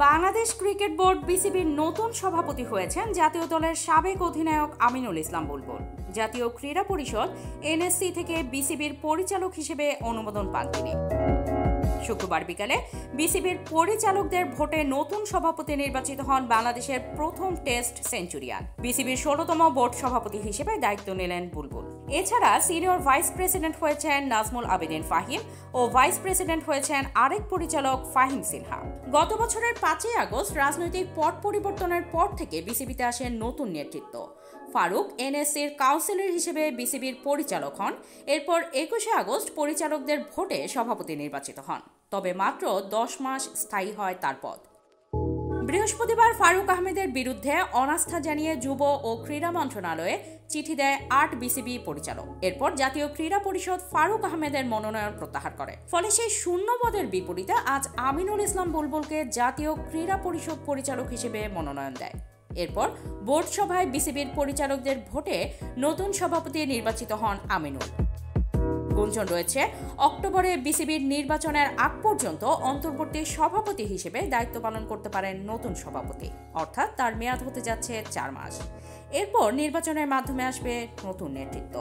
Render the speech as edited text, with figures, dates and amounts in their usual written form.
Bangladesh cricket board বিসিবির নতুন সভাপতি হয়েছেন জাতীয় দলের সাবেক অধিনায়ক আমিনুল ইসলাম বুলবুল। জাতীয় ক্রীড়া পরিষদ এনএসসি থেকে বিসিবির পরিচালক হিসেবে অনুমোদন পান তিনি। শুক্রবার বিকালে বিসিবির পরিচালকদের ভোটে নতুন সভাপতি নির্বাচিত হন বাংলাদেশের প্রথম টেস্ট সেঞ্চুরিয়ান। বিসিবির ১৬তম বোর্ড সভাপতি হিসেবে দায়িত্ব নিলেন বুলবুল। এছাড়া সিনিয়র ভাইস প্রেসিডেন্ট হয়েছেন নাজমুল আবেদিন ফাহিম ও ভাইস প্রেসিডেন্ট হয়েছেন আরেক পরিচালক ফাহিম সিনহা। গত বছরের ৫ই আগস্ট রাজনৈতিক পট পরিবর্তনের পর থেকে বিসিবিতে আসেন নতুন নেতৃত্ব। ফারুক এনএসসির কাউন্সিলর হিসেবে বিসিবির পরিচালক হন। এরপর ২১শে আগস্ট পরিচালকদের ভোটে সভাপতি নির্বাচিত হন, তবে মাত্র ১০ মাস স্থায়ী হয় তার পদ। বৃহস্পতিবার ফারুক আহমেদের বিরুদ্ধে অনাস্থা জানিয়ে যুব ও ক্রীড়া মন্ত্রণালয়ে চিঠি দেয় ৮ বিসিবি পরিচালক। এরপর জাতীয় ক্রীড়া পরিষদ ফারুক আহমেদের মনোনয়ন প্রত্যাহার করে। ফলে সেই শূন্য পদের বিপরীতে আজ আমিনুল ইসলাম বুলবুলকে জাতীয় ক্রীড়া পরিষদ পরিচালক হিসেবে মনোনয়ন দেয়। এরপর বোর্ড সভায় বিসিবির পরিচালকদের ভোটে নতুন সভাপতি নির্বাচিত হন আমিনুল। গুঞ্জন রয়েছে অক্টোবরে বিসিবির নির্বাচনের আগ পর্যন্ত অন্তর্বর্তী সভাপতি হিসেবে দায়িত্ব পালন করতে পারেন নতুন সভাপতি, অর্থাৎ তার মেয়াদ হতে যাচ্ছে ৪ মাস। এরপর নির্বাচনের মাধ্যমে আসবে নতুন নেতৃত্ব।